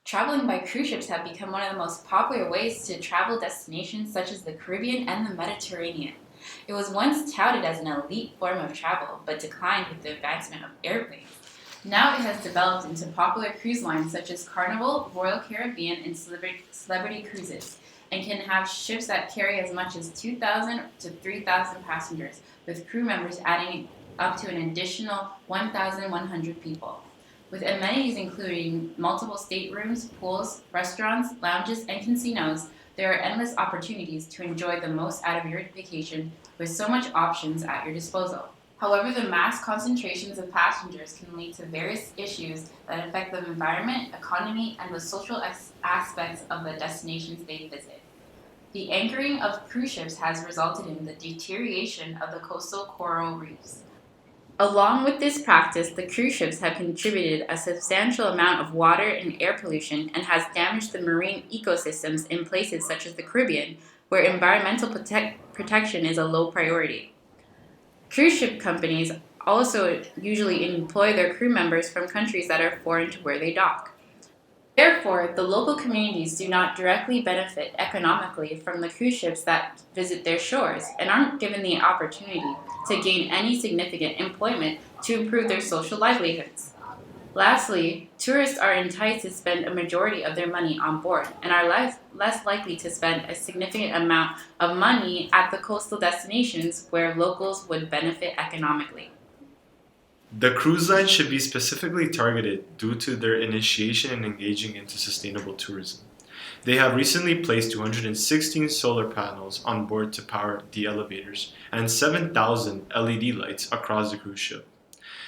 Traveling by cruise ships have become one of the most popular ways to travel destinations such as the Caribbean and the Mediterranean. It was once touted as an elite form of travel, but declined with the advancement of airplanes. Now it has developed into popular cruise lines such as Carnival, Royal Caribbean, and Celebrity Cruises, and can have ships that carry as much as 2,000 to 3,000 passengers, with crew members adding up to an additional 1,100 people. With amenities including multiple staterooms, pools, restaurants, lounges, and casinos, there are endless opportunities to enjoy the most out of your vacation with so much options at your disposal. However, the mass concentrations of passengers can lead to various issues that affect the environment, economy, and the social aspects of the destinations they visit. The anchoring of cruise ships has resulted in the deterioration of the coastal coral reefs. Along with this practice, the cruise ships have contributed a substantial amount of water and air pollution and has damaged the marine ecosystems in places such as the Caribbean, where environmental protection is a low priority. Cruise ship companies also usually employ their crew members from countries that are foreign to where they dock. Therefore, the local communities do not directly benefit economically from the cruise ships that visit their shores and aren't given the opportunity to gain any significant employment to improve their social livelihoods. Lastly, tourists are enticed to spend a majority of their money on board and are less likely to spend a significant amount of money at the coastal destinations where locals would benefit economically. The cruise line should be specifically targeted due to their initiation and engaging into sustainable tourism. They have recently placed 216 solar panels on board to power the elevators and 7,000 LED lights across the cruise ship.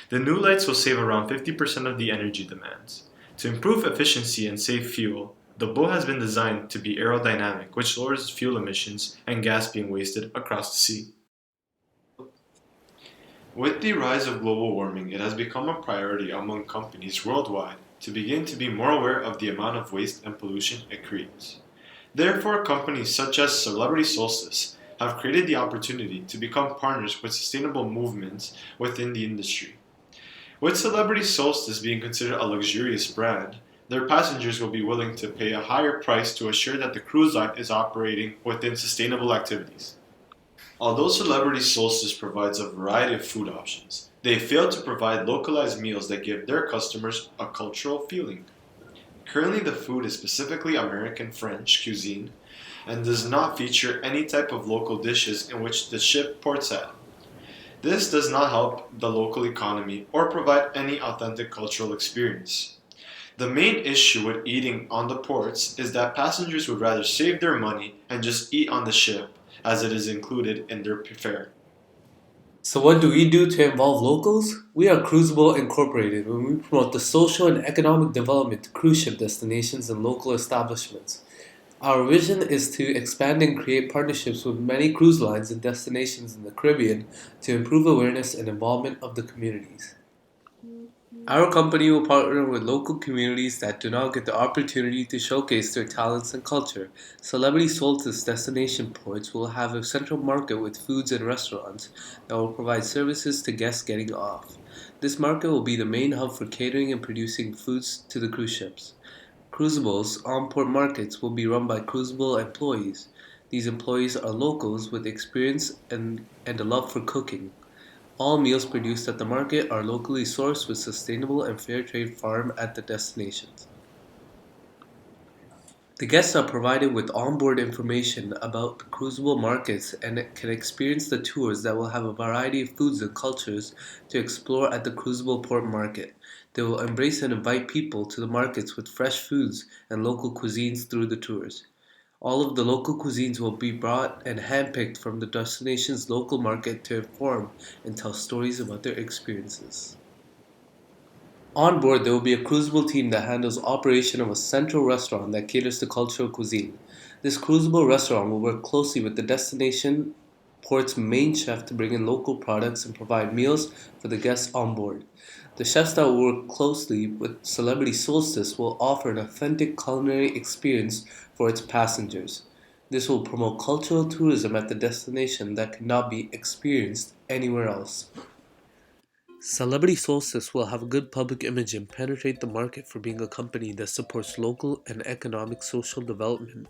The new lights will save around 50% of the energy demands. To improve efficiency and save fuel, the boat has been designed to be aerodynamic, which lowers fuel emissions and gas being wasted across the sea. With the rise of global warming, it has become a priority among companies worldwide to begin to be more aware of the amount of waste and pollution it creates. Therefore, companies such as Celebrity Solstice have created the opportunity to become partners with sustainable movements within the industry. With Celebrity Solstice being considered a luxurious brand, their passengers will be willing to pay a higher price to assure that the cruise line is operating within sustainable activities. Although Celebrity Solstice provides a variety of food options, they fail to provide localized meals that give their customers a cultural feeling. Currently, the food is specifically American French cuisine and does not feature any type of local dishes in which the ship ports at. This does not help the local economy or provide any authentic cultural experience. The main issue with eating on the ports is that passengers would rather save their money and just eat on the ship, as it is included in their fare. So what do we do to involve locals? We are Cruisable Incorporated, and we promote the social and economic development to cruise ship destinations and local establishments. Our vision is to expand and create partnerships with many cruise lines and destinations in the Caribbean to improve awareness and involvement of the communities. Our company will partner with local communities that do not get the opportunity to showcase their talents and culture. Celebrity Solstice destination ports will have a central market with foods and restaurants that will provide services to guests getting off. This market will be the main hub for catering and producing foods to the cruise ships. Cruisable's on-port markets will be run by Cruisable employees. These employees are locals with experience and a love for cooking. All meals produced at the market are locally sourced with sustainable and fair trade farm at the destinations. The guests are provided with onboard information about the cruisable markets and can experience the tours that will have a variety of foods and cultures to explore at the cruisable port market. They will embrace and invite people to the markets with fresh foods and local cuisines through the tours. All of the local cuisines will be brought and handpicked from the destination's local market to inform and tell stories about their experiences. On board, there will be a cruisable team that handles operation of a central restaurant that caters to cultural cuisine. This cruisable restaurant will work closely with the destination port's main chef to bring in local products and provide meals for the guests on board. The chefs that will work closely with Celebrity Solstice will offer an authentic culinary experience for its passengers. This will promote cultural tourism at the destination that cannot be experienced anywhere else. Celebrity Solstice will have a good public image and penetrate the market for being a company that supports local and economic social development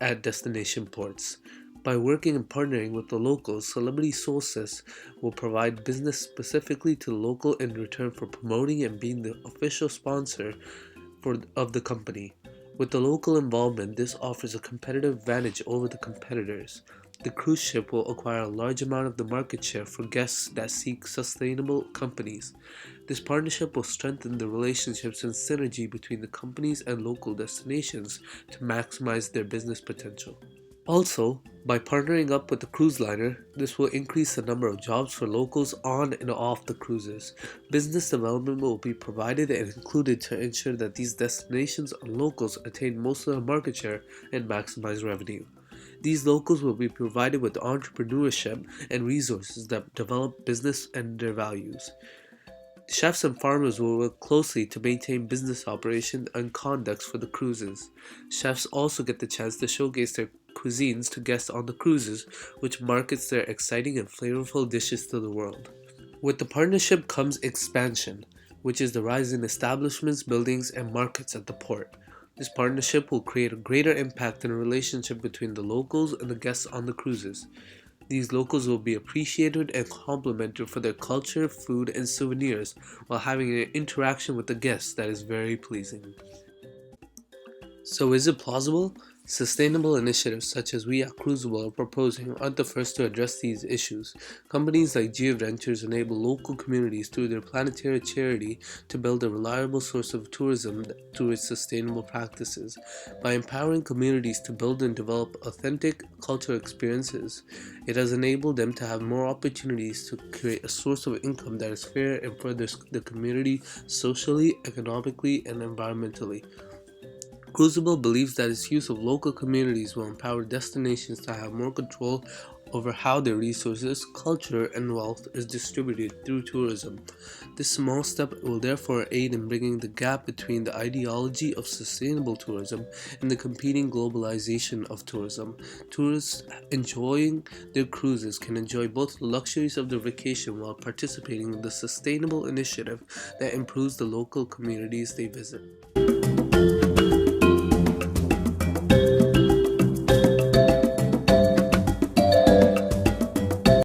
at destination ports. By working and partnering with the locals, Celebrity Solstice will provide business specifically to the local in return for promoting and being the official sponsor of the company. With the local involvement, this offers a competitive advantage over the competitors. The cruise ship will acquire a large amount of the market share for guests that seek sustainable companies. This partnership will strengthen the relationships and synergy between the companies and local destinations to maximize their business potential. Also, by partnering up with the cruise liner, this will increase the number of jobs for locals on and off the cruises. Business development will be provided and included to ensure that these destinations and locals attain most of the market share and maximize revenue. These locals will be provided with entrepreneurship and resources that develop business and their values. Chefs and farmers will work closely to maintain business operations and conducts for the cruises. Chefs also get the chance to showcase their cuisines to guests on the cruises, which markets their exciting and flavorful dishes to the world. With the partnership comes expansion, which is the rise in establishments, buildings, and markets at the port. This partnership will create a greater impact in a relationship between the locals and the guests on the cruises. These locals will be appreciated and complimented for their culture, food, and souvenirs while having an interaction with the guests that is very pleasing. So is it plausible? Sustainable initiatives such as we at Cruisable are proposing aren't the first to address these issues. Companies like GeoVentures enable local communities through their planetary charity to build a reliable source of tourism through its sustainable practices. By empowering communities to build and develop authentic cultural experiences, it has enabled them to have more opportunities to create a source of income that is fair and furthers the community socially, economically, and environmentally. Cruisable believes that its use of local communities will empower destinations to have more control over how their resources, culture, and wealth is distributed through tourism. This small step will therefore aid in bridging the gap between the ideology of sustainable tourism and the competing globalization of tourism. Tourists enjoying their cruises can enjoy both the luxuries of their vacation while participating in the sustainable initiative that improves the local communities they visit.